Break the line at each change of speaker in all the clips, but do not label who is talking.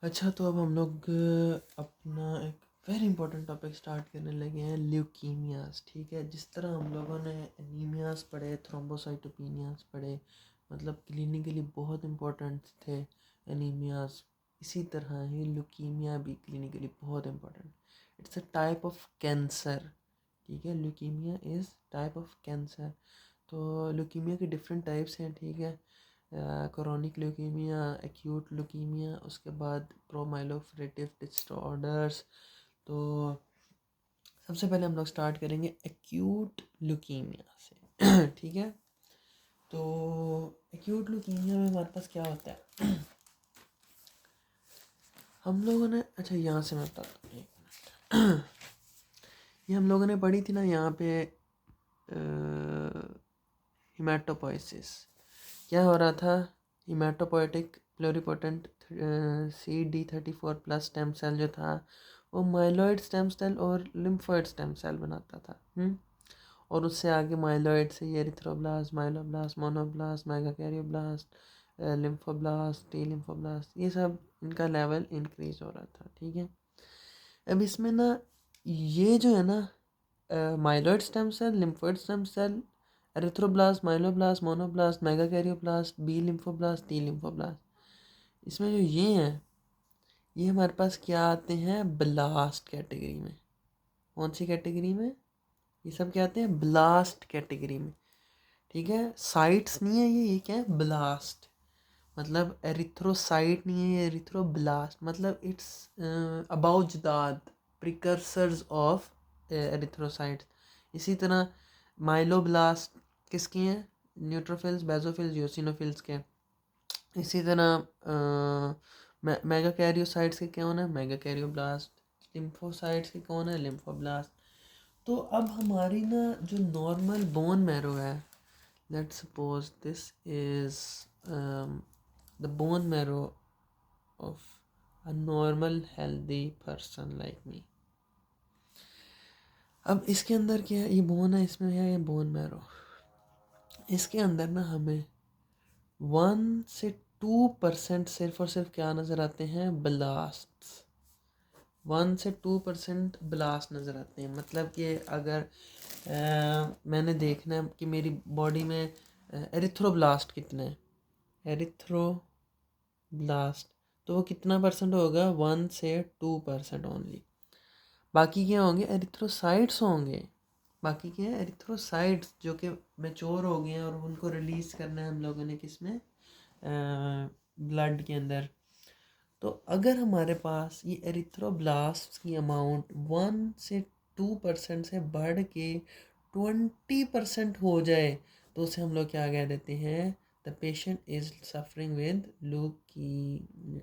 अच्छा, तो अब हम लोग अपना एक वेरी इंपॉर्टेंट टॉपिक स्टार्ट करने लगे हैं, ल्यूकीमियास। ठीक है, जिस तरह हम लोगों ने एनीमियास पढ़े, थ्रोम्बोसाइटोपेनियास पढ़े, मतलब क्लिनिकली बहुत इंपॉर्टेंट थे एनीमियास, इसी तरह ही ल्यूकीमिया भी क्लिनिकली बहुत important. It's a type of cancer. ठीक है, leukaemia is type of cancer. तो ल्यूकीमिया के डिफरेंट टाइप्स हैं। ठीक है, क्रोनिक ल्यूकीमिया, एक्यूट ल्यूकीमिया, उसके बाद प्रोमाइलोप्रेटिव डिसऑर्डर्स। तो सबसे पहले हम लोग स्टार्ट करेंगे एक्यूट ल्यूकीमिया से। ठीक है, तो एक्यूट ल्यूकीमिया में हमारे पास क्या होता है, हम लोगों ने, अच्छा यहाँ से मैं बताता हूँ, ये हम लोगों ने पढ़ी थी ना यहाँ पे, हिमेटोपोइसिस। क्या हो रहा था, हिमेटोपोइटिक प्लोरीपोटेंट CD34+ स्टेम सेल जो था, वो माइलॉइड स्टेम सेल और लिम्फोइड स्टेम सेल बनाता था। और उससे आगे माइलॉइड से ये erythroblast, myeloblast, monoblast, megakaryoblast, lymphoblast, T lymphoblast, ये सब इनका लेवल इंक्रीज हो रहा था। ठीक है, अब इसमें ना ये जो है ना, myeloid stem cell, lymphoid stem cell, erythroblast, myeloblast, monoblast, megakaryoblast, B lymphoblast, T lymphoblast, इसमें जो ये हैं, ये हमारे पास क्या आते हैं, ब्लास्ट कैटेगरी में। कौन सी कैटेगरी में, ये सब क्या आते हैं, ब्लास्ट कैटेगरी में। ठीक है, साइट्स नहीं है ये क्या है, ब्लास्ट। मतलब एरिथ्रोसाइट नहीं है ये, एरिथ्रोब्लास्ट, मतलब इट्स अबाउजदाद, प्रिकर्सर्स ऑफ एरिथ्रोसाइट्स। इसी तरह माइलोब्लास्ट किसके हैं, न्यूट्रोफिल्स, बेसोफिल्स, यूसिनोफिल्स के। इसी तरह मेगाकैरियोसाइट्स के कौन है, मेगाकैरियोब्लास्ट। लिम्फोसाइट्स के कौन है, लिम्फोब्लास्ट। तो अब हमारी ना जो नॉर्मल बोन मैरो है, let's suppose this is the bone marrow of a normal healthy person like me. अब इसके अंदर क्या है, ये बोन है, इसमें है ये बोन मैरो। इसके अंदर ना हमें 1 से 2% सिर्फ और सिर्फ क्या नज़र आते हैं, ब्लास्ट। 1 से 2% ब्लास्ट नज़र आते हैं। मतलब कि अगर मैंने देखना है कि मेरी बॉडी में एरिथ्रोब्लास्ट कितने हैं, एरिथ्रोब्लास्ट, तो वो कितना परसेंट होगा, 1 से 2% ओनली। बाकी क्या होंगे, एरिथ्रोसाइट्स होंगे। बाकी क्या है, एरिथ्रोसाइट्स जो कि मैच्योर हो गए हैं और उनको रिलीज़ करना है हम लोगों ने किसमें, ब्लड के अंदर। तो अगर हमारे पास ये एरिथ्रोब्लास्ट की अमाउंट 1 से 2% से बढ़ के 20% हो जाए, तो उसे हम लोग क्या कह देते हैं, the patient is suffering with leukaemia.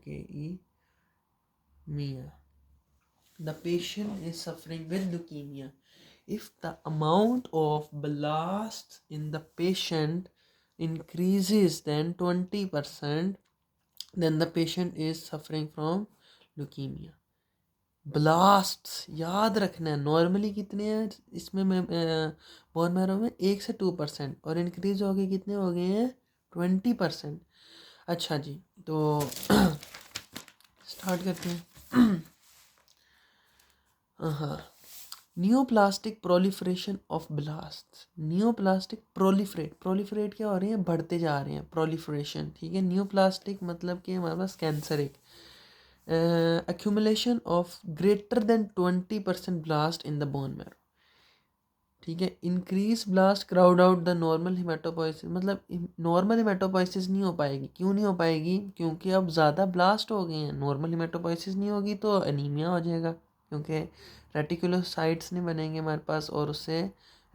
The patient is suffering with leukemia. If the amount of blasts in the patient increases than 20%, then the patient is suffering from leukemia. Blasts याद रखना है, नॉर्मली कितने हैं इसमें, मैं bone marrow में 1 से 2%, और इंक्रीज हो गए, कितने हो गए हैं, 20%। अच्छा जी, तो स्टार्ट करते हैं। हाँ, neoplastic proliferation of blast. Neoplastic proliferate क्या हो रहे हैं, बढ़ते जा रहे हैं, प्रोलिफरेशन। ठीक है, न्यूप्लास्टिक मतलब कि हमारे पास कैंसर एक accumulation of greater than 20% blast in the bone marrow। ठीक है, increase blast crowd out the normal haematopoiesis. मतलब नॉर्मल हिमेटोपोइसिस नहीं हो पाएगी, क्यों नहीं हो पाएगी, क्योंकि अब ज़्यादा ब्लास्ट हो गए हैं। नॉर्मल हिमेटोपोइसिस नहीं होगी तो एनीमिया हो जाएगा, क्योंकि रेटिकुलोसाइट्स नहीं बनेंगे हमारे पास, और उससे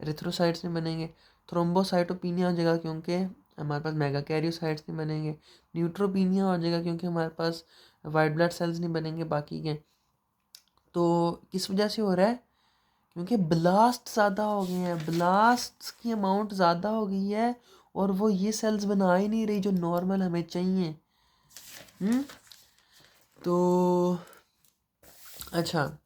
एरिथ्रोसाइट्स नहीं बनेंगे। थ्रोम्बोसाइटोपिनिया हो जाएगा, क्योंकि हमारे पास मेगाकैरियोसाइट्स नहीं बनेंगे। न्यूट्रोपिनिया हो जाएगा, क्योंकि हमारे पास वाइट ब्लड सेल्स नहीं बनेंगे बाकी के। तो किस वजह से हो रहा है, क्योंकि ब्लास्ट ज़्यादा हो गए हैं, ब्लास्ट की अमाउंट ज़्यादा हो गई है, और वो ये सेल्स बना ही नहीं रही जो नॉर्मल हमें चाहिए। तो अच्छा,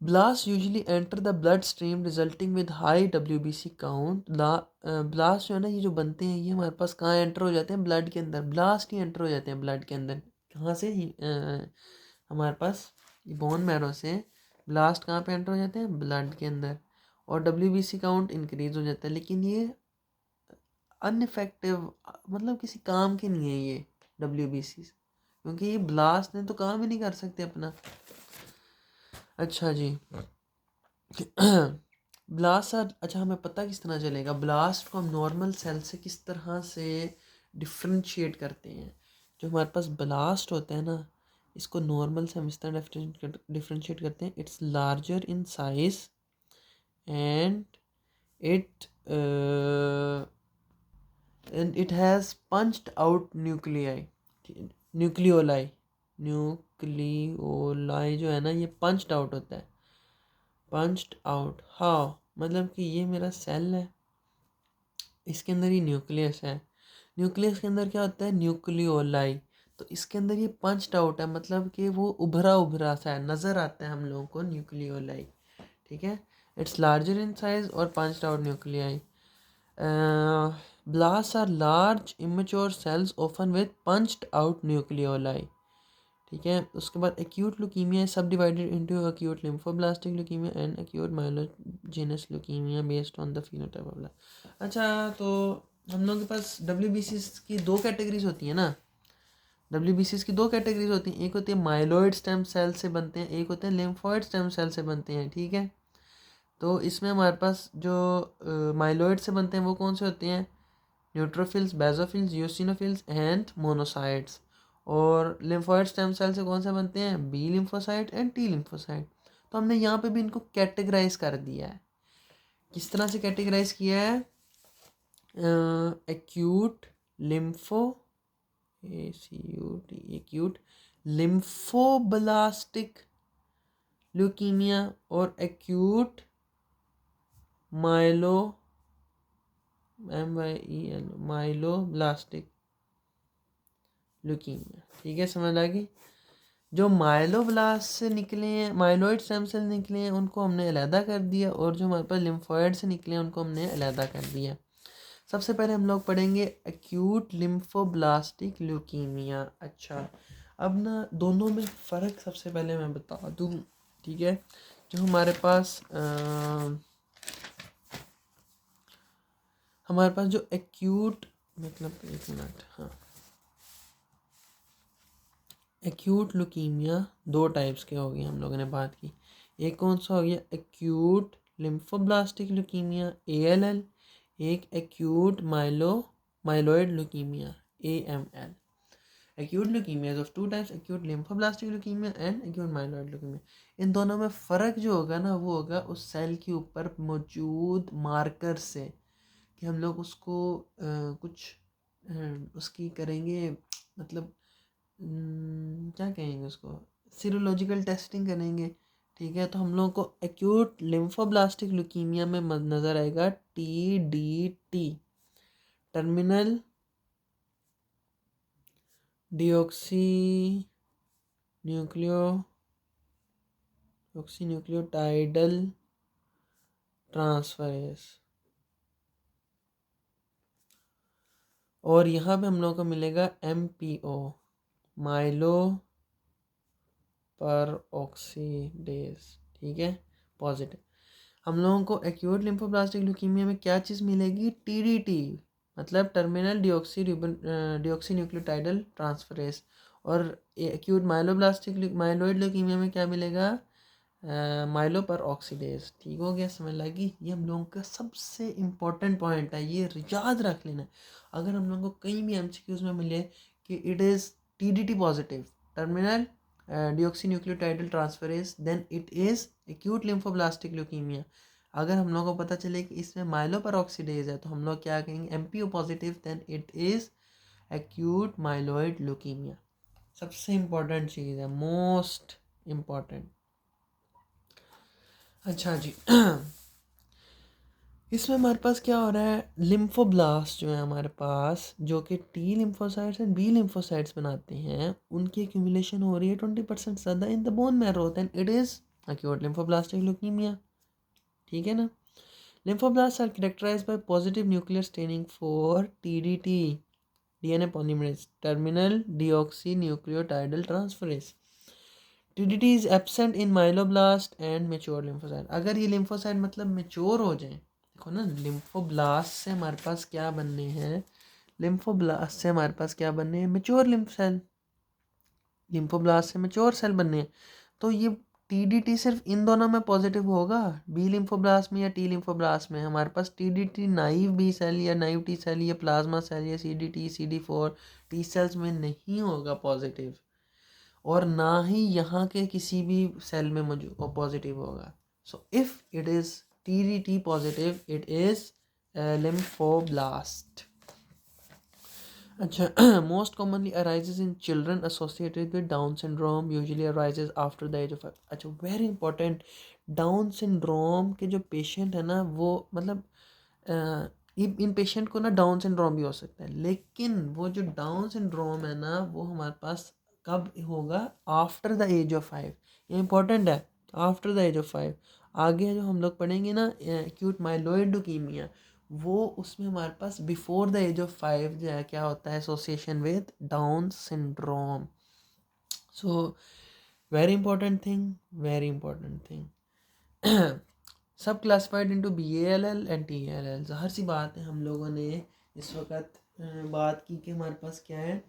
blast usually enter the blood stream resulting with high WBC count. Blast जो है ना, ये जो बनते हैं, ये हमारे पास कहाँ एंटर हो जाते हैं, ब्लड के अंदर। ब्लास्ट ही एंटर हो जाते हैं ब्लड के अंदर, कहाँ से ही हमारे पास बोन मैरो से ब्लास्ट कहाँ पे एंटर हो जाते हैं, ब्लड के अंदर, और WBC काउंट इंक्रीज हो जाता है। लेकिन ये अनइफेक्टिव, मतलब किसी काम के नहीं है ये WBC, क्योंकि ये ब्लास्ट ने तो काम ही नहीं कर सकते अपना। अच्छा जी ब्लास्ट सर, अच्छा हमें पता किस तरह चलेगा ब्लास्ट को हम नॉर्मल सेल से किस तरह से डिफ्रेंशिएट करते हैं। जो हमारे पास ब्लास्ट होता है ना, इसको नॉर्मल से हम इस तरह डिफ्रेंशिएट करते हैं। It's larger in size and it it has punched out nucleoli जो है ना, ये पंच्ड आउट होता है। पंच्ड आउट, हाँ, मतलब कि ये मेरा सेल है, इसके अंदर ही न्यूक्लियस है। न्यूक्लियस के अंदर क्या होता है, न्यूक्लियोलाई। तो इसके अंदर ये पंच्ड आउट है, मतलब कि वो उभरा उभरा सा है, नज़र आता है हम लोगों को न्यूक्लियोलाई। ठीक है, इट्स लार्जर इन साइज और punched out nuclei. Blast are large immature cells often with punched out nucleoli. ठीक है, उसके बाद acute leukaemia subdivided into acute lymphoblastic leukaemia and acute myelogenous leukaemia based on the phenotype of blood. अच्छा, तो हम लोगों के पास WBC की दो कैटेगरीज होती हैं ना। WBC की दो कैटेगरीज होती हैं, एक होती है माइलॉइड स्टेम सेल से बनते हैं, एक होते हैं लिम्फॉइड स्टेम सेल से बनते हैं। ठीक है, तो इसमें हमारे पास जो माइलॉइड से बनते हैं वो कौन से होते हैं, neutrophils, basophils, eosinophils and monocytes. और लिम्फोइड स्टेम सेल से कौन से बनते हैं, B lymphocyte and T lymphocyte. तो हमने यहाँ पे भी इनको कैटेगराइज कर दिया है। किस तरह से कैटेगराइज किया है, acute lympho acute lymphoblastic leukaemia और एक्यूट माइलो माइलोब्लास्टिक ल्यूकीमिया। ठीक है, समझ आ गई। जो माइलोब्लास्ट से निकले हैं, माइलॉइड स्टेम सेल निकले हैं, उनको हमने अलहदा कर दिया, और जो हमारे पास लिम्फोइड से निकले हैं उनको हमने अलहदा कर दिया। सबसे पहले हम लोग पढ़ेंगे एक्यूट लिम्फोब्लास्टिक ल्यूकीमिया। अच्छा, अब ना दोनों में फ़र्क सबसे पहले मैं बता दूँ। ठीक है, जो हमारे पास जो एक्यूट, मतलब एक मिनट, हाँ, एक्यूट ल्यूकीमिया दो टाइप्स के हो गए, हम लोगों ने बात की। एक कौन सा हो गया, एक्यूट लिम्फोब्लास्टिक ल्यूकीमिया ALL, एक acute myeloid leukaemia AML। Acute leukaemia of two types, acute lymphoblastic leukaemia and acute myeloid leukaemia. इन दोनों में फ़र्क जो होगा ना, वो होगा उस सेल के ऊपर मौजूद मार्कर से, कि हम लोग उसको कुछ उसकी करेंगे, मतलब क्या कहेंगे उसको, सीरोलॉजिकल टेस्टिंग करेंगे। ठीक है, तो हम लोगों को एक्यूट लिम्फोब्लास्टिक ल्यूकीमिया में नज़र आएगा TDT, terminal deoxynucleotidyl transferase. और यहाँ पे हम लोगों को मिलेगा MPO, माइलो पर ऑक्सीडेज। ठीक है, पॉजिटिव। हम लोगों को एक्यूट लिम्फोब्लास्टिक ल्यूकीमिया में क्या चीज़ मिलेगी, TDT, मतलब टर्मिनल डिऑक्सी न्यूक्लियोटाइडल ट्रांसफरेज। और एक्यूट माइलॉइड ल्यूकीमिया में क्या मिलेगा, माइलो पर ऑक्सीडेज। ठीक हो गया, समझ लगी। ये हम लोगों का सबसे इम्पोर्टेंट पॉइंट है, ये याद रख लेना। अगर हम लोगों को कहीं भी MCQs में मिले कि it is TDT positive, terminal deoxynucleotidyl transferase, then it is acute lymphoblastic leukaemia. अगर हम लोगों को पता चले कि इसमें माइलो पर ऑक्सीडेज है, तो हम लोग क्या कहेंगे, MPO positive, then it is acute myeloid leukemia. सबसे इम्पोर्टेंट चीज़ है, मोस्ट इम्पॉर्टेंट। अच्छा जी इसमें हमारे पास क्या हो रहा है, लिम्फोब्लास्ट जो है हमारे पास, जो कि T lymphocytes and B lymphocytes बनाते हैं, उनकी एक्यूमुलेशन हो रही है 20% ज़्यादा in the bone marrow, then it is acute lymphoblastic leukaemia. ठीक है ना। Lymphoblast are characterised by positive nuclear staining for TDT, DNA polymerase, terminal deoxynucleotidyl transferase. TDT is absent in myeloblast and mature lymphocyte. अगर ये lymphocyte मतलब mature हो जाए, देखो ना, लिम्फोब्लास्ट से हमारे पास क्या बनने हैं, लिम्फोब्लास्ट से हमारे पास क्या बनने हैं, मेच्योर लिम्फ सेल, लिम्फोब्लास्ट से मेच्योर सेल बनने हैं। तो ये टीडीटी सिर्फ इन दोनों में पॉजिटिव होगा, बी लिम्फोब्लास्ट में या टी लिम्फोब्लास्ट में। हमारे पास टीडीटी नाइव बी सेल या नाइव टी सेल या प्लाज्मा सेल या सीडीटी CD4 टी सेल्स में नहीं होगा पॉजिटिव, और ना ही यहाँ के किसी भी सेल में मौजूद पॉजिटिव होगा। So if it is TDT positive, it is lymphoblast. अच्छा, most commonly arises in children associated with Down syndrome, usually arises after the age of 5। अच्छा, वेरी इंपॉर्टेंट, डाउन सिंड्रोम के जो पेशेंट है ना, वो मतलब इन पेशेंट को ना डाउन सिंड्रोम भी हो सकता है, लेकिन वो जो डाउन सिंड्रोम है ना, वो हमारे पास कब होगा, आफ्टर द एज ऑफ 5। ये इंपॉर्टेंट है, आफ्टर द एज ऑफ 5। आगे जो हम लोग पढ़ेंगे ना एक्यूट माइलोइड ल्यूकीमिया, वो उसमें हमारे पास बिफोर द एज ऑफ 5 जो है क्या होता है, association with Down syndrome. So very important thing, very important thing. Subclassified into BALL and TALL। ज़ाहिर सी बात है, हम लोगों ने इस वक्त बात की कि हमारे पास क्या है,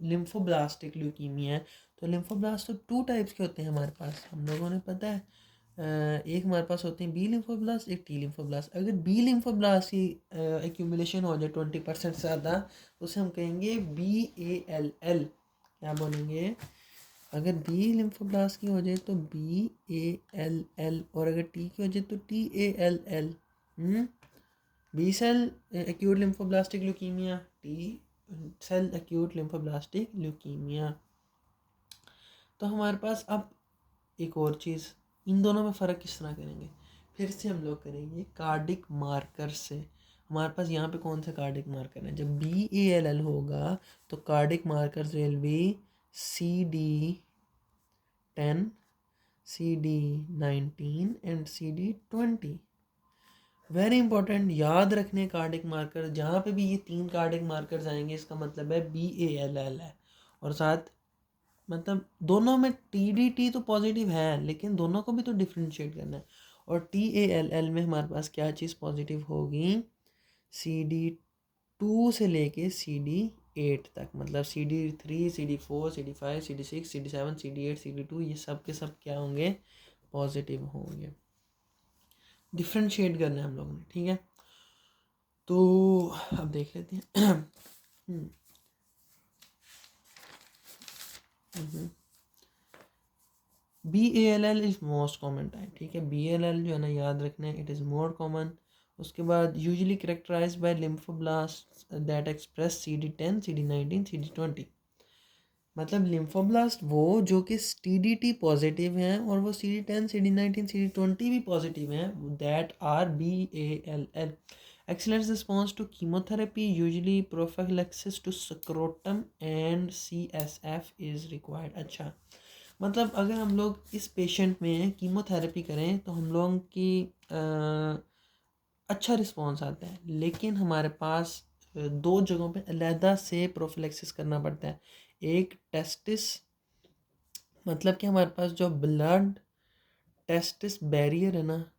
लिम्फोब्लास्टिक ल्यूकीमिया है। तो लिम्फोब्लास्ट तो 2 टाइप्स के होते हैं हमारे पास, हम लोगों ने पता है। एक हमारे पास होते हैं बी लिम्फोब्लास्ट, एक टी लिम्फोब्लास्ट। अगर बी लिम्फोब्लास्ट की एक्यूमुलेशन हो जाए 20% से ज़्यादा, तो उसे हम कहेंगे BALL। क्या बोलेंगे, अगर बी लिम्फोब्लास्ट की हो जाए तो BALL, और अगर टी की हो जाए तो TALL। B cell acute lymphoblastic leukemia, T cell acute lymphoblastic leukemia. तो हमारे पास अब एक और चीज़, इन दोनों में फ़र्क किस तरह करेंगे, फिर से हम लोग करेंगे कार्डिक मार्कर से। हमारे पास यहाँ पे कौन से कार्डिक मार्कर हैं, जब BALL होगा तो cardiac markers will be CD10, CD19 and CD20। Very important, याद रखने कार्डिक मार्कर, जहाँ पे भी ये 3 कार्डिक मार्कर्स आएंगे इसका मतलब है BALL है। और साथ मतलब दोनों में TDT तो पॉजिटिव है, लेकिन दोनों को भी तो डिफ्रेंशिएट करना है। और TALL में हमारे पास क्या चीज़ पॉजिटिव होगी, CD2 से लेके CD8 तक, मतलब CD3 CD4 CD5 CD6 CD7 CD8 CD2, ये सब के सब क्या होंगे, पॉजिटिव होंगे। डिफ्रेंशिएट करना है हम लोगों ने, ठीक है। तो अब देख लेते हैं। BALL is most common type, ठीक है। BALL जो है ना, याद रखना है, इट इज़ मोर कॉमन। उसके बाद usually characterized by lymphoblast that express CD10 CD19 CD20। मतलब लिम्फोब्लास्ट वो जो कि TDT पॉजिटिव हैं, और वो CD10 CD19 CD20 भी पॉजिटिव हैं, that are BALL। Excellent response to chemotherapy, usually prophylaxis to scrotum and CSF is required। अच्छा, मतलब अगर हम लोग इस पेशेंट में कीमोथेरेपी करें तो हम लोगों की अच्छा रिस्पॉन्स आता है, लेकिन हमारे पास 2 जगहों पे अलहदा से प्रोफिलैक्सिस करना पड़ता है। एक टेस्टिस, मतलब कि हमारे पास जो ब्लड टेस्टिस बैरियर है ना,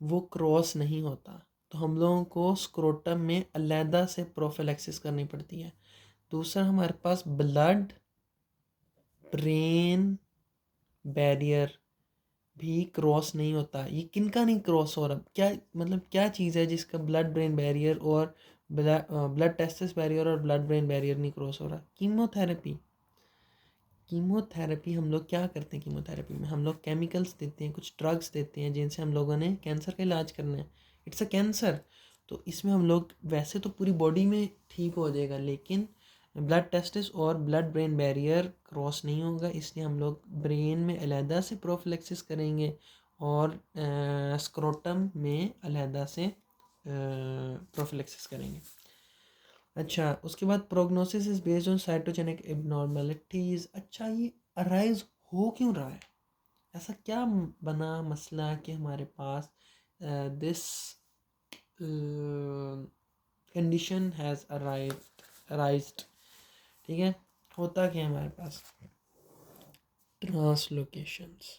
वो क्रॉस नहीं होता, तो हम लोगों को स्क्रोटम में अलहदा से प्रोफिलैक्सिस करनी पड़ती है। दूसरा, हमारे पास ब्लड ब्रेन बैरियर भी क्रॉस नहीं होता। ये किनका नहीं क्रॉस हो रहा, क्या मतलब क्या चीज़ है जिसका ब्लड ब्रेन बैरियर और ब्लड टेस्टिस बैरियर और ब्लड ब्रेन बैरियर नहीं क्रॉस हो रहा, कीमोथेरेपी। कीमोथेरेपी हम लोग क्या करते हैं, कीमोथेरेपी में हम लोग केमिकल्स देते हैं, कुछ ड्रग्स देते हैं, जिनसे हम लोगों ने कैंसर का इलाज करना है। इट्स अ कैंसर, तो इसमें हम लोग वैसे तो पूरी बॉडी में ठीक हो जाएगा, लेकिन ब्लड टेस्टिस और ब्लड ब्रेन बैरियर क्रॉस नहीं होगा, इसलिए हम लोग ब्रेन में अलहदा से प्रोफिलैक्सिस करेंगे और स्क्रोटम में अलहदा से प्रोफिलैक्सिस करेंगे। अच्छा, उसके बाद prognosis is based on cytogenic abnormalities. अच्छा, ये अराइज हो क्यों रहा है, ऐसा क्या बना मसला कि हमारे पास दिस कंडीशन हैज़ अराइज्ड, ठीक है। होता क्या है हमारे पास, translocations.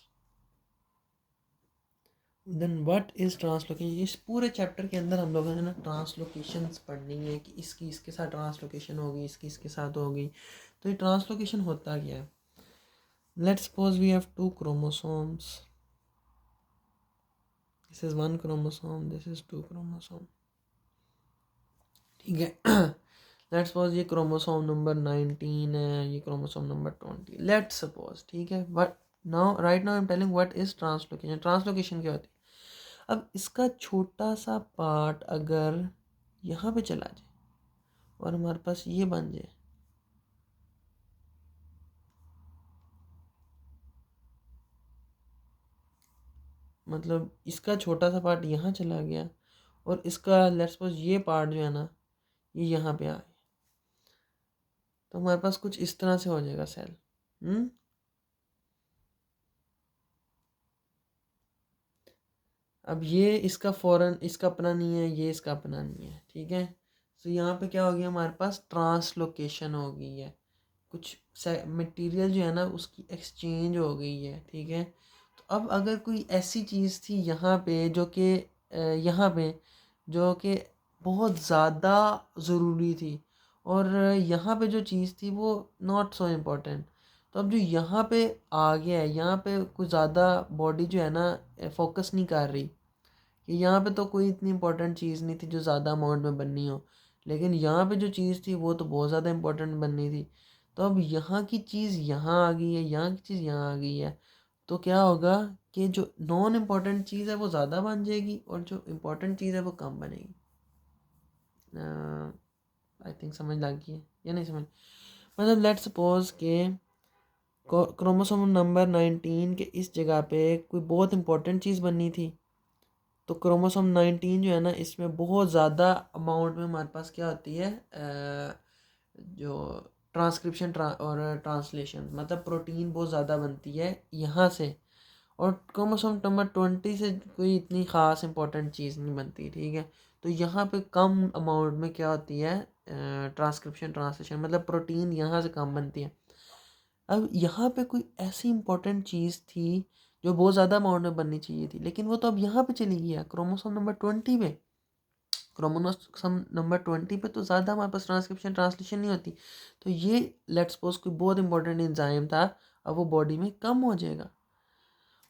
Then what is translocation? इस पूरे चैप्टर के अंदर हम लोगों ने ना ट्रांसलोकेशंस पढ़नी है कि इसकी इसके साथ ट्रांसलोकेशन होगी, इसकी इसके साथ होगी। तो ये ट्रांसलोकेशन होता क्या है? Let's suppose we have 2 chromosomes, this is 1 chromosome, this is 2 chromosome, ठीक है। लेट्स सपोज ये क्रोमोसोम नंबर 19 है, ये क्रोमोसोम नंबर 20, लेट्स सपोज, ठीक है। But now right now I am telling what is translocation. Translocation क्या होती है? अब इसका छोटा सा पार्ट अगर यहाँ पे चला जाए और हमारे पास ये बन जाए, मतलब इसका छोटा सा पार्ट यहाँ चला गया और इसका लेट्स सपोज ये पार्ट जो है ना ये यहाँ पे आए, तो हमारे पास कुछ इस तरह से हो जाएगा सेल। अब ये इसका फ़ौरन इसका अपना नहीं है, ये इसका अपना नहीं है, ठीक है। तो यहाँ पे क्या हो गया, हमारे पास ट्रांसलोकेशन हो गई है, कुछ मटेरियल जो है ना उसकी एक्सचेंज हो गई है, ठीक है। तो अब अगर कोई ऐसी चीज़ थी यहाँ पे जो कि यहाँ पे जो कि बहुत ज़्यादा ज़रूरी थी और यहाँ पे जो चीज़ थी वो नॉट सो इम्पोर्टेंट, तो अब जो यहाँ पे आ गया है, यहाँ पे कुछ ज़्यादा बॉडी जो है ना फोकस नहीं कर रही कि यहाँ पे तो कोई इतनी इम्पोर्टेंट चीज़ नहीं थी जो ज़्यादा अमाउंट में बननी हो, लेकिन यहाँ पे जो चीज़ थी वो तो बहुत ज़्यादा इम्पोर्टेंट बननी थी। तो अब यहाँ की चीज़ यहाँ आ गई है, यहाँ की चीज़ यहाँ आ गई है, तो क्या होगा कि जो नॉन इम्पोर्टेंट चीज़ है वो ज़्यादा बन जाएगी और जो इम्पोर्टेंट चीज़ है वो कम बनेगी। आई थिंक समझ लग गई है या नहीं समझ? मतलब लेट सपोज के क्रोमोसोम नंबर 19 के इस जगह पे कोई बहुत इंपॉर्टेंट चीज़ बननी थी, तो क्रोमोसोम 19 जो है ना इसमें बहुत ज़्यादा अमाउंट में हमारे पास क्या होती है, जो ट्रांसक्रिप्शन और ट्रांसलेशन, मतलब प्रोटीन बहुत ज़्यादा बनती है यहाँ से, और क्रोमोसोम नंबर 20 से कोई इतनी ख़ास इंपॉर्टेंट चीज़ नहीं बनती, ठीक है। तो यहाँ पे कम अमाउंट में क्या होती है, ट्रांसक्रिप्शन ट्रांसलेशन, मतलब प्रोटीन यहाँ से कम बनती है। अब यहाँ पे कोई ऐसी इंपॉर्टेंट चीज़ थी जो बहुत ज़्यादा अमाउंट में बननी चाहिए थी, लेकिन वो तो अब यहाँ पे चली गई है क्रोमोसोम नंबर 20 पे। क्रोमोसोम नंबर 20 पे तो ज़्यादा हमारे पास ट्रांसक्रिप्शन ट्रांसलेशन नहीं होती, तो ये लेट्स सपोज कोई बहुत इंपॉर्टेंट एंजाइम था, अब वो बॉडी में कम हो जाएगा।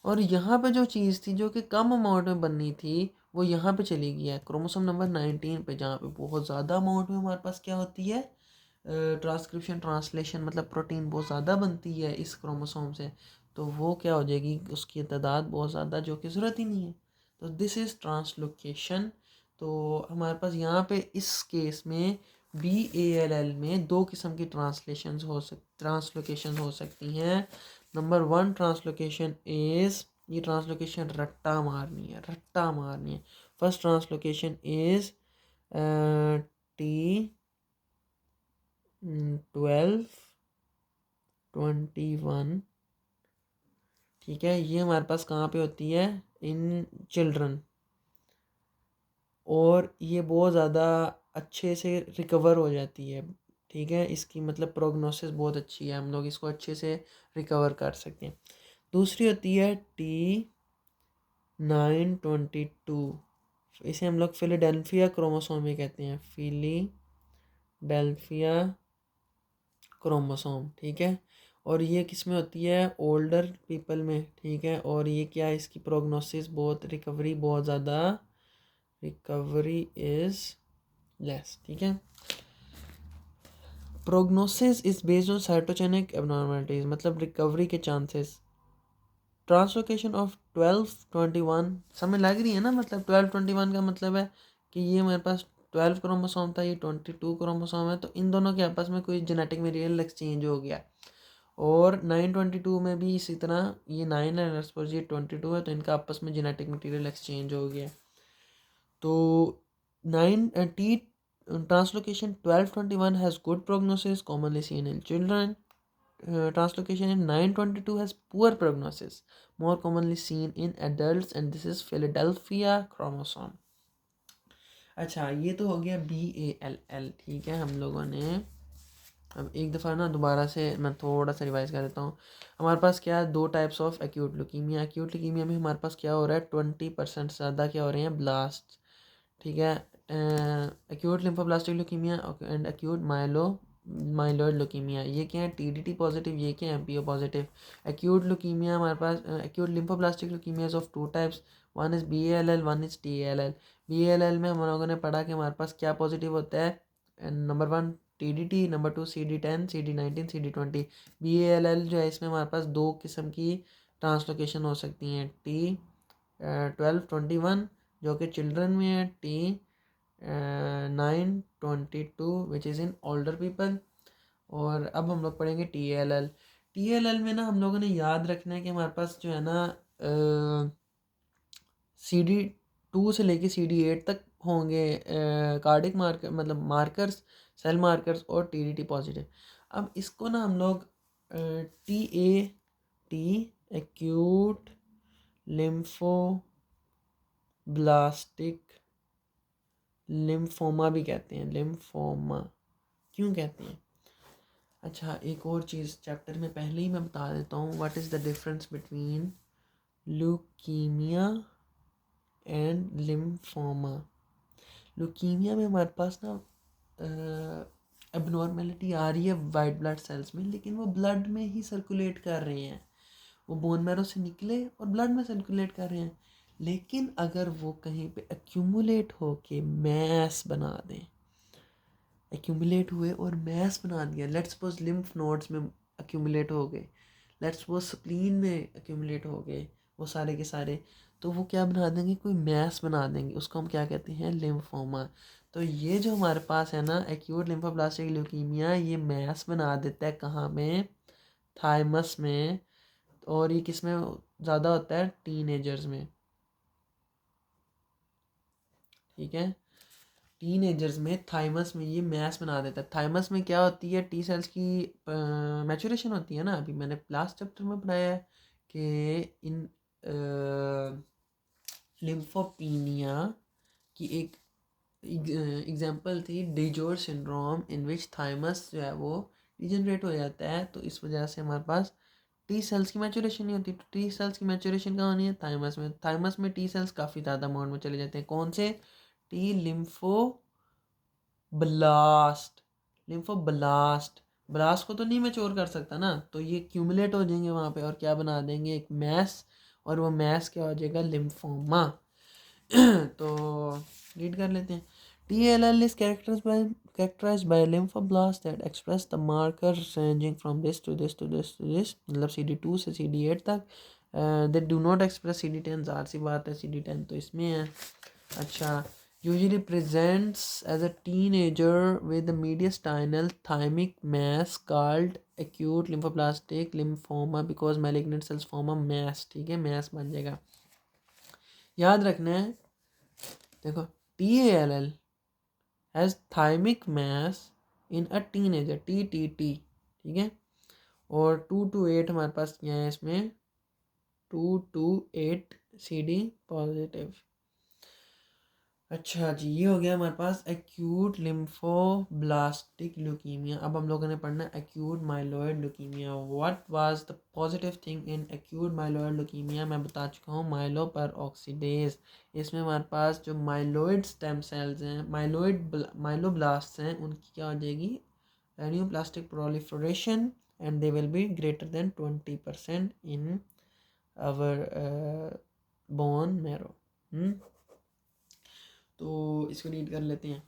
और यहाँ पे जो चीज़ थी जो कि कम अमाउंट में बननी थी वो यहाँ पे चली गई है क्रोमोसोम नंबर 19 पे, जहाँ पे बहुत ज़्यादा अमाउंट में हमारे पास क्या होती है, ट्रांसक्रिप्शन ट्रांसलेशन, मतलब प्रोटीन बहुत ज़्यादा बनती है इस क्रोमोसोम से, तो वो क्या हो जाएगी, उसकी तादाद बहुत ज़्यादा जो कि ज़रूरत ही नहीं है। तो दिस इज़ ट्रांसलोकेशन। तो हमारे पास यहाँ पे इस केस में BALL में दो किस्म की ट्रांसलोकेशन हो सकती हैं। नंबर 1 ट्रांसलोकेशन इज़, ये ट्रांसलोकेशन रट्टा मारनी है। फर्स्ट ट्रांसलोकेशन इज़ T1221, ठीक है। ये हमारे पास कहाँ पे होती है, इन चिल्ड्रन, और ये बहुत ज़्यादा अच्छे से रिकवर हो जाती है, ठीक है। इसकी मतलब प्रोग्नोसिस बहुत अच्छी है, हम लोग इसको अच्छे से रिकवर कर सकते हैं। दूसरी होती है T922, इसे हम लोग फिलाडेल्फिया क्रोमोसोम भी कहते हैं, फिलाडेल्फिया क्रोमोसोम, ठीक है। और ये किस में होती है, ओल्डर पीपल में, ठीक है। और ये क्या है, इसकी प्रोग्नोसिस बहुत, रिकवरी बहुत ज़्यादा, रिकवरी इज़ लेस, ठीक है। Prognosis is based on cytogenic abnormalities, मतलब रिकवरी के चांसेस। ट्रांसलोकेशन ऑफ 1221 समझ लग रही है ना, मतलब 1221 का मतलब है कि ये हमारे पास 12 क्रोमोसोम था, ये 22 क्रोमोसोम है, तो इन दोनों के आपस में कोई जेनेटिक मटेरियल एक्सचेंज हो गया। और 922 में भी इसी तरह, ये 9 है, सपोज ये 22 है, तो इनका आपस में जेनेटिक मटेरियल एक्सचेंज हो गया। तो 9 T translocation 1221 has good prognosis commonly seen in children. Translocation in 922 has poor prognosis more commonly seen in adults, and this is Philadelphia chromosome. अच्छा, ये तो हो गया BALL, ठीक है। हम लोगों ने अब एक दफ़ा ना दोबारा से मैं थोड़ा सा रिवाइज कर देता हूँ। हमारे पास क्या है, दो types of acute leukaemia. Acute leukaemia में हमारे पास क्या हो रहा है, 20% से ज़्यादा क्या हो रहे हैं, ब्लास्ट। ठीक है, acute lymphoblastic leukaemia and acute myeloid leukaemia, ये क्या है, टीडीटी पॉजिटिव, ये क्या है, एमपीओ पॉजिटिव। एक्यूट ल्यूकीमिया हमारे पास, acute lymphoblastic leukaemia of two types, one is BALL, one is TALL। BALL में हम लोगों ने पढ़ा कि हमारे पास क्या पॉजिटिव होता है, number one TDT, number two CD10, CD19, CD20। BALL जो है, इसमें हमारे पास दो किस्म की ट्रांसलोकेशन हो सकती हैं, T1221 जो कि चिल्ड्रन में है, T922 which is in older people. और अब हम लोग पढ़ेंगे TALL। TALL में ना हम लोगों ने याद रखना है कि हमारे पास जो है ना CD2 से लेके CD8 तक होंगे कार्डिक मार्कर, मतलब मार्कर्स, सेल मार्कर्स और TDT पॉजिटिव। अब इसको ना हम लोग TAT, एक्यूट लिम्फोब्लास्टिक लिम्फोमा भी कहते हैं। लिम्फोमा क्यों कहते हैं? अच्छा, एक और चीज़ चैप्टर में पहले ही मैं बता देता हूँ, what is the difference between leukaemia and lymphoma. Leukaemia में हमारे पास ना एबनॉर्मेलिटी आ रही है वाइट ब्लड सेल्स में, लेकिन वो ब्लड में ही सर्कुलेट कर रहे हैं, वो बोन मैरो से निकले और ब्लड में सर्कुलेट कर रहे हैं। लेकिन अगर वो कहीं पे एक्यूमुलेट होके मैस बना दें, एक्यूमुलेट हुए और मैस बना दिया, लेट्स सपोज लिम्फ नोड्स में एक्यूमुलेट हो गए, लेट्स सपोज स्प्लीन में एक्यूमुलेट हो गए वो सारे के सारे, तो वो क्या बना देंगे, कोई मैस बना देंगे, उसको हम क्या कहते हैं, लिम्फोमा। तो ये जो हमारे पास है ना एक्यूट लिम्फोब्लास्टिक ल्यूकीमिया, ये मैस बना देता है कहाँ में, थाइमस में। और ये किस में ज़्यादा होता है, टीनेजर्स में। ठीक है, टीनेजर्स में थाइमस में ये मैस बना देता है। थाइमस में क्या होती है, टी सेल्स की मैचुरेशन होती है ना। अभी मैंने लास्ट चैप्टर में पढ़ाया है कि इन लिम्फोपीनिया की एक एग्जांपल थी डिजोर सिंड्रोम, इन विच थाइमस जो है वो डिजनरेट हो जाता है। तो इस वजह से हमारे पास टी सेल्स की मैचुरेशन नहीं होती। तो टी सेल्स की मैचुरेशन कहाँ होनी है, थाइमस में। थाइमस में टी सेल्स काफ़ी ज़्यादा अमाउंट में चले जाते हैं। कौन से, T lympho blast, lympho blast. Blast को तो नहीं मैच्योर कर सकता ना, तो ये क्यूमुलेट हो जाएंगे वहाँ पे और क्या बना देंगे, एक मैस। और वो मैस क्या हो जाएगा, लिम्फोमा। तो रीड कर लेते हैं। TALL is characterized by lymphoblast that express the markers ranging from this to this to this to this, मतलब CD2 से CD8 तक। they do not express CD10, ज़ाहिर सी बात है, CD10 तो इसमें है। अच्छा, usually presents as a teenager with a mediastinal thymic mass called acute lymphoblastic lymphoma because malignant cells form a mass। ठीक है, mass बन जाएगा। याद रखना है, देखो, TALL has thymic mass in a teenager, TTT। ठीक है, और 2 to 8 हमारे पास क्या है इसमें, 2 to 8 CD पॉजिटिव। अच्छा जी, ये हो गया हमारे पास एक्यूट लिम्फोब्लास्टिक ल्यूकीमिया। अब हम लोगों ने पढ़ना acute myeloid leukaemia. What was the positive thing in acute myeloid leukaemia, मैं बता चुका हूँ, माइलो पर ऑक्सीडेज। इसमें हमारे पास जो माइलॉइड स्टेम सेल्स हैं, माइलोब्लास्ट हैं, उनकी क्या हो जाएगी, a neoplastic proliferation, and they will be greater than 20% in our bone marrow. तो इसको रीड कर लेते हैं।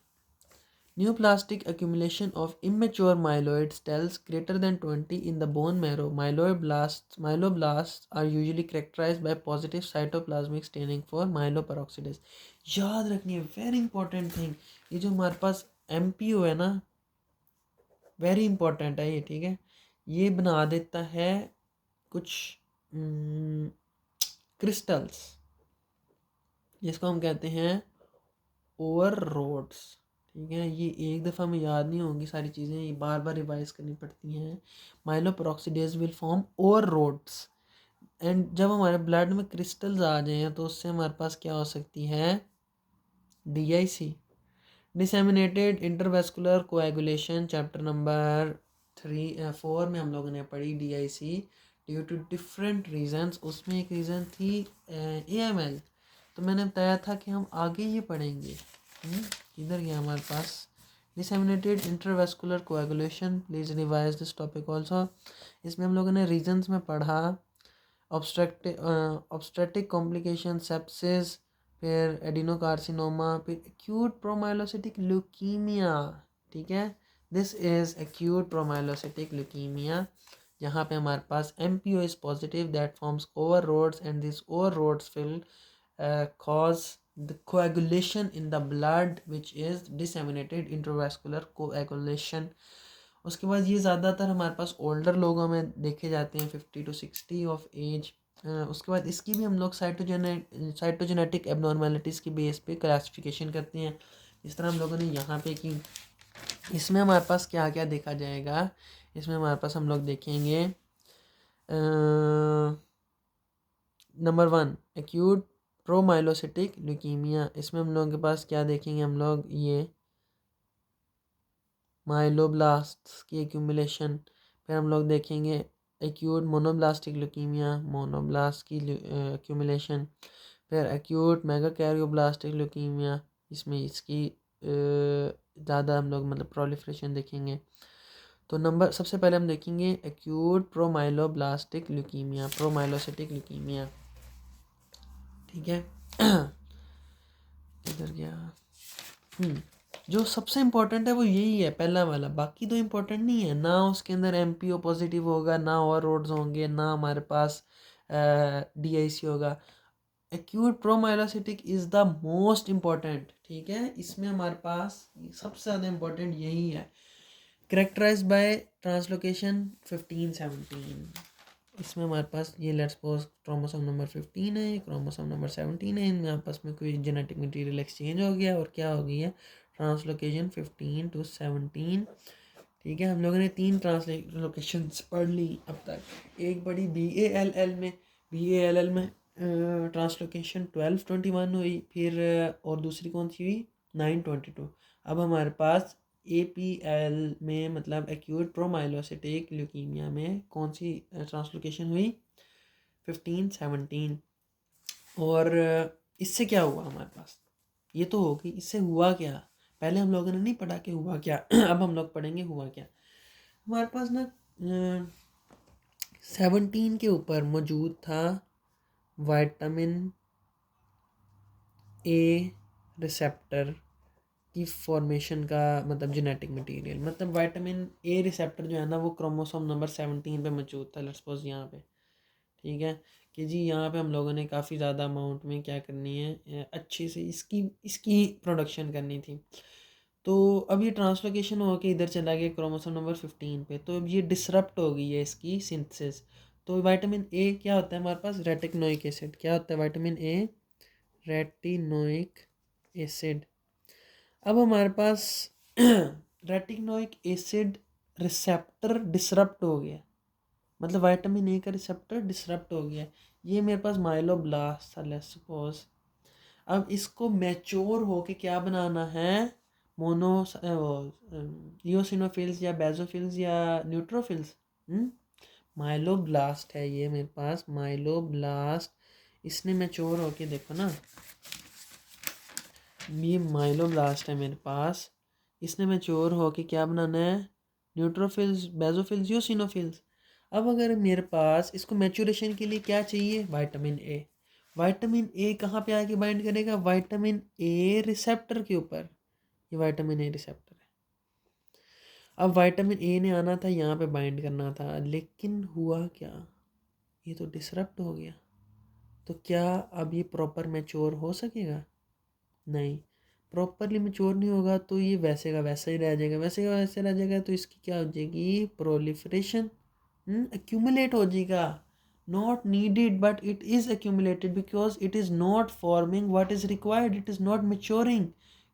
Neoplastic accumulation of immature myeloid cells greater than 20 in the bone marrow. Myeloblasts are usually characterized by positive cytoplasmic staining for myeloperoxidase. याद रखनी है, very important thing, ये जो हमारे पास MPO है ना, वेरी इंपॉर्टेंट है ये। ठीक है, ये बना देता है कुछ क्रिस्टल्स, जिसको हम कहते हैं ओवर रोड्स। ठीक है, ये एक दफ़ा में याद नहीं होंगी सारी चीज़ें, ये बार बार रिवाइज करनी पड़ती हैं। Myeloperoxidase will form Auer rods, and जब हमारे ब्लड में क्रिस्टल्स आ जाएं तो उससे हमारे पास क्या हो सकती है, DIC, disseminated intravascular coagulation, chapter number 4 में हम लोगों ने पढ़ी DIC due to different reasons. उसमें एक रीज़न थी AML। तो मैंने बताया था कि हम आगे ये पढ़ेंगे। इधर गया हमारे पास disseminated intravascular coagulation, please revise this topic also. इसमें हम लोगों ने रीजंस में पढ़ा ऑब्स्टेट्रिक कॉम्प्लिकेशन, सेप्सिस, फिर एडिनोकार्सिनोमा, फिर एक्यूट प्रोमाइलोसिटिक ल्यूकीमिया। ठीक है, this is acute promyelocytic leukaemia, यहाँ पे हमारे पास MPO is positive that forms Auer rods and this Auer rods will cause the coagulation in the blood which is disseminated intravascular coagulation। उसके बाद ये ज़्यादातर हमारे पास ओल्डर लोगों में देखे जाते हैं 50 to 60 ऑफ एज। उसके बाद इसकी भी हम लोग साइटोजेनेटिक एबनॉर्मेलिटीज़ की बेस पे क्लासिफिकेशन करते हैं, इस तरह हम लोगों ने यहाँ पे की। इसमें हमारे पास क्या क्या देखा जाएगा, इसमें हमारे पास हम लोग देखेंगे नंबर 1 एक्यूट प्रोमाइलोसिटिक ल्यूकीमिया। इसमें हम लोगों के पास क्या देखेंगे, हम लोग ये माइलोब्लास्ट्स की एक्यूमुलेशन। फिर हम लोग देखेंगे एक्यूट मोनोब्लास्टिक ल्यूकीमिया, मोनोब्लास्ट की एक्यूमुलेशन। फिर एक्यूट मेगाकैरियोब्लास्टिक ल्यूकीमिया, इसमें इसकी ज़्यादा हम लोग मतलब प्रोलिफरेशन देखेंगे। तो सबसे पहले हम देखेंगे एक्यूट प्रोमाइलोब्लास्टिक ल्यूकीमिया, प्रोमाइलोसिटिक ल्यूकीमिया। ठीक है, इधर गया। जो सबसे इम्पोर्टेंट है वो यही है, पहला वाला, बाकी तो इम्पोर्टेंट नहीं है ना। उसके अंदर MPO पॉजिटिव होगा, ना और रोड्स होंगे, ना हमारे पास DIC होगा। Acute promyelocytic is the most important. ठीक है, इसमें हमारे पास सबसे ज़्यादा इम्पोर्टेंट यही है। Characterize by translocation 15-17। इसमें हमारे पास ये लेट्स सपोज क्रोमोसोम नंबर 15 है, क्रोमोसोम नंबर 17 है, इनमें आपस में कोई जेनेटिक मटेरियल एक्सचेंज हो गया और क्या हो गई है, ट्रांसलोकेशन 15 to 17। ठीक है, हम लोगों ने 3 ट्रांसलोकेशन पढ़ ली अब तक। एक बड़ी BALL में ट्रांसलोकेशन 1221 हुई, फिर और दूसरी कौन सी हुई 922। अब हमारे पास APL में मतलब एक्यूट प्रोमाइलोसिटिक ल्यूकीमिया में कौन सी ट्रांसलोकेशन हुई 15-17। और इससे क्या हुआ हमारे पास, ये तो होगी, इससे हुआ क्या, पहले हम लोगों ने नहीं पढ़ा कि हुआ क्या अब हम लोग पढ़ेंगे हुआ क्या। हमारे पास ना 17 के ऊपर मौजूद था विटामिन A रिसेप्टर की फॉर्मेशन का मतलब जेनेटिक मटेरियल, मतलब विटामिन A रिसेप्टर जो है ना वो क्रोमोसोम नंबर 17 पे मौजूद था। लेट्स सपोज यहाँ पे, ठीक है, कि जी यहाँ पे हम लोगों ने काफ़ी ज़्यादा अमाउंट में क्या करनी है, अच्छे से इसकी प्रोडक्शन करनी थी। तो अब ये ट्रांसलोकेशन हो के इधर चला गया क्रोमोसोम नंबर 15 पे, तो अब ये डिसरप्ट हो गई है इसकी सिंथेसिस। तो विटामिन A क्या होता है हमारे पास, रेटिनोइक एसिड। क्या होता है विटामिन A, रेटिनोइक एसिड। अब हमारे पास रेटिनोइक एसिड रिसेप्टर डिसरप्ट हो गया, मतलब विटामिन A का रिसेप्टर डिसरप्ट हो गया। ये मेरे पास माइलोब्लास्ट था लेट्स सपोज। अब इसको मैच्योर होके क्या बनाना है, मोनो इओसिनोफिल्स या बेसोफिल्स या न्यूट्रोफिल्स। माइलोब्लास्ट है ये मेरे पास, माइलोब्लास्ट। इसने मैच्योर होके देखो ना, ये माइलोब्लास्ट है मेरे पास, इसने मैच्योर होके क्या बनाना है, न्यूट्रोफिल्स, बेसोफिल्स, यूसिनोफिल्स। अब अगर मेरे पास इसको मैच्योरेशन के लिए क्या चाहिए, विटामिन A। विटामिन A कहाँ पे आके बाइंड करेगा, विटामिन A रिसेप्टर के ऊपर। ये विटामिन A रिसेप्टर है। अब विटामिन A ने आना था यहाँ पे बाइंड करना था, लेकिन हुआ क्या, ये तो डिसरप्ट हो गया। तो क्या अब ये प्रॉपर मैच्योर हो सकेगा, नहीं, प्रॉपरली मैच्योर नहीं होगा। तो ये वैसे का वैसा ही रह जाएगा, वैसे का वैसे रह जाएगा। तो इसकी क्या हो जाएगी, प्रोलिफरेशन, एक्यूमुलेट हो जाएगा। Not needed but it is accumulated because it is not forming what is required, it is not maturing.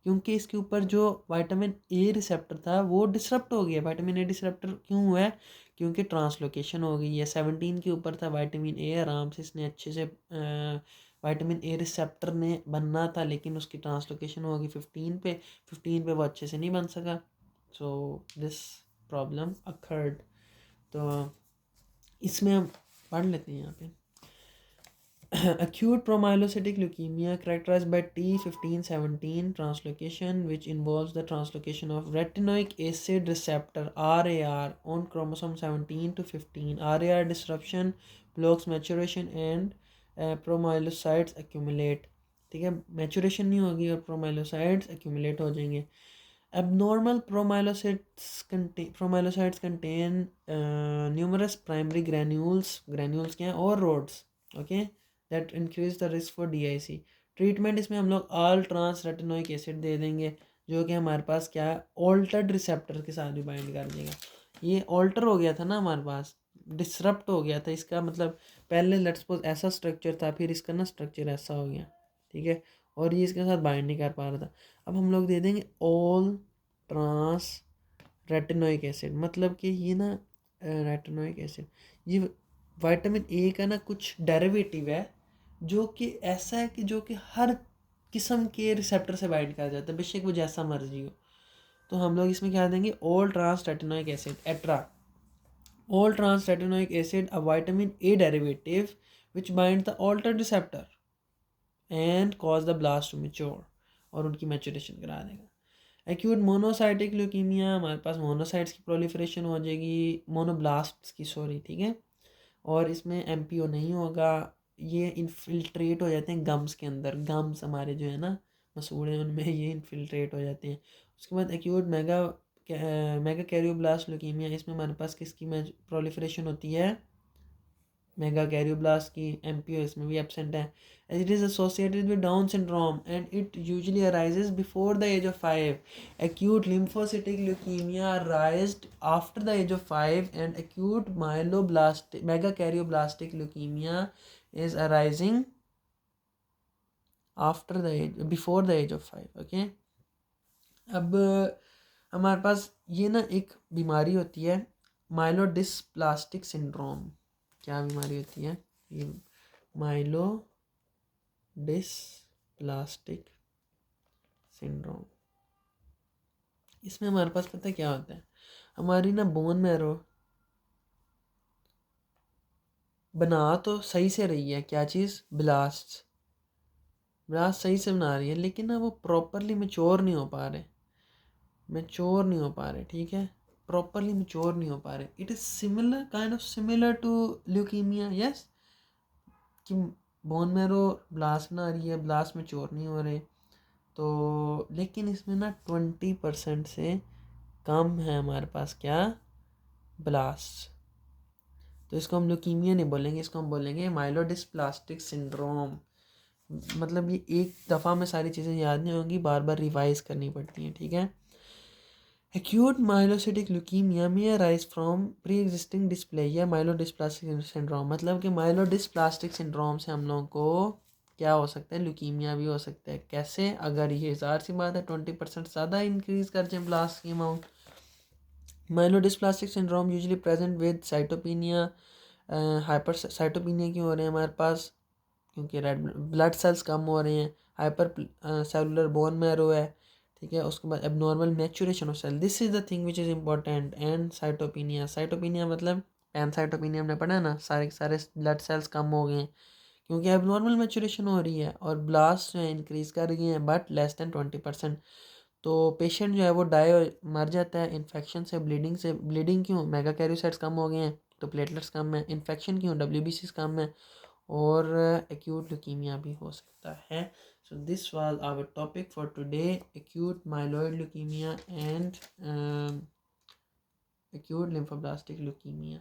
क्योंकि इसके ऊपर जो विटामिन A रिसेप्टर था वो डिसरप्ट हो गया। विटामिन A डिसरप्टर क्यों हुआ है, क्योंकि ट्रांसलोकेशन हो गई है। 17 के ऊपर था विटामिन A, आराम से इसने अच्छे से विटामिन A रिसेप्टर ने बनना था, लेकिन उसकी ट्रांसलोकेशन हो गई 15 पे। 15 पे वो अच्छे से नहीं बन सका। So this problem occurred. तो इसमें हम पढ़ लेते हैं यहाँ पे acute promyelocytic leukemia characterized by T1517 translocation, which involves the translocation of retinoic acid receptor RAR on chromosome 17 to 15. RAR disruption blocks maturation and promyelocytes accumulate. ठीक है, मैचुरेशन नहीं होगी और प्रोमाइलोसाइट्स एक्यूमुलेट हो जाएंगे। Abnormal promyelocytes contain numerous primary granules क्या हैं और rods, okay, that increase the risk for DIC. Treatment इसमें हम लोग ऑल ट्रांस रेटिनोइक एसिड दे देंगे, जो कि हमारे पास क्या है ऑल्टर्ड रिसेप्टर के साथ भी बाइंड कर देगा। ये ऑल्टर हो गया था ना, हमारे पास डिसरप्ट हो गया था, इसका मतलब पहले लेट्स सपोज ऐसा स्ट्रक्चर था, फिर इसका ना स्ट्रक्चर ऐसा हो गया, ठीक है, और ये इसके साथ बाइंड नहीं कर पा रहा था। अब हम लोग दे देंगे ऑल ट्रांस रेटिनोइक एसिड, मतलब कि ये ना रेटिनोइक एसिड ये विटामिन ए का ना कुछ डेरिवेटिव है, जो कि ऐसा है कि जो कि हर किस्म के रिसेप्टर से बाइंड कर जाता है, बेशक वो जैसा मर्जी हो। तो हम लोग इसमें क्या देंगे all trans retinoic acid ATRA, all trans retinoic acid a vitamin A derivative which bind the altered receptor and cause the blast to mature, और उनकी मैच्योरेशन करा देगा। एक्यूट मोनोसाइटिक ल्यूकीमिया, हमारे पास मोनोसाइट्स की प्रोलिफरेशन हो जाएगी, मोनोब्लास्ट्स की सॉरी, ठीक है, और इसमें एमपीओ नहीं होगा, ये इन्फिल्ट्रेट हो जाते हैं गम्स के अंदर, गम्स हमारे जो है ना मसूड़े उनमें ये इन्फिल्ट्रेट हो जाते हैं। उसके बाद एक्यूट मेगा कैरियोब्लास्ट ल्यूकीमिया, इसमें हमारे पास किसकी प्रोलिफरेशन होती है, मेगा कैरियोब्लास्ट की, एमपीओ इसमें भी एब्सेंट है। It is associated with Down syndrome and it usually arises before the age of 5। Acute lymphocytic leukaemia arised after the age of 5 and acute myeloblastic megakaryoblastic leukaemia is arising after the age before the age of 5। Okay, अब हमारे पास ये ना एक बीमारी होती है myelodysplastic syndrome. क्या बीमारी होती है ये, माइलोडिस्प्लास्टिक सिंड्रोम। इसमें हमारे पास पता है क्या होता है, हमारी ना बोन मैरो बना तो सही से रही है, क्या चीज़, ब्लास्ट सही से बना रही है, लेकिन ना वो प्रॉपरली मैच्योर नहीं हो पा रहे, ठीक है, प्रॉपरली मैच्योर नहीं हो पा रहे। It is similar kind of similar to leukemia, yes, कि बोन मैरो ब्लास्ट बना रही है, ब्लास्ट मैच्योर नहीं हो रहे, तो लेकिन इसमें ना 20% से कम है हमारे पास क्या, ब्लास्ट। तो इसको हम ल्यूकीमिया नहीं बोलेंगे, इसको हम बोलेंगे माइलोडिस्प्लास्टिक सिंड्रोम। मतलब ये एक दफ़ा में सारी चीज़ें याद नहीं होंगी, बार बार रिवाइज करनी पड़ती हैं, ठीक है। एक्यूट माइलोसिटिक ल्यूकीमिया में arise from pre existing dysplasia myelodysplastic syndrome, मतलब कि माइलोडिस्प्लास्टिक सिंड्रोम से हम लोगों को क्या हो सकता है, ल्यूकीमिया भी हो सकता है। कैसे, अगर ये ज़ाहिर सी बात है 20% ज़्यादा इंक्रीज़ कर जाए ब्लास्ट की amount. Myelodysplastic syndrome usually present with cytopenia, hyper cytopenia क्यों हो रहे हैं हमारे पास, क्योंकि रेड ब्लड सेल्स कम हो रहे हैं, हाइपर सेलुलर बोन मैरो है, ठीक है। उसके बाद abnormal maturation of cell, this is the thing which is important. And cytopenia मतलब पैनसाइटोपिनिया हमने पढ़ा ना, सारे के सारे ब्लड सेल्स कम हो गए हैं, क्योंकि एबनॉर्मल मैचुरेशन हो रही है, और ब्लास्ट जो है इंक्रीज़ कर रही हैं बट लेस दैन 20%। तो पेशेंट जो है वो मर जाता है इन्फेक्शन से, ब्लीडिंग से। ब्लीडिंग क्यों, मेगा कैरियोसाइट्स कम हो गए हैं तो प्लेटलेट्स कम है। इन्फेक्शन क्यों, WBCs कम है, और एक्यूट ल्यूकीमिया भी हो सकता है। So this was our topic for today, acute myeloid leukemia and acute lymphoblastic leukaemia.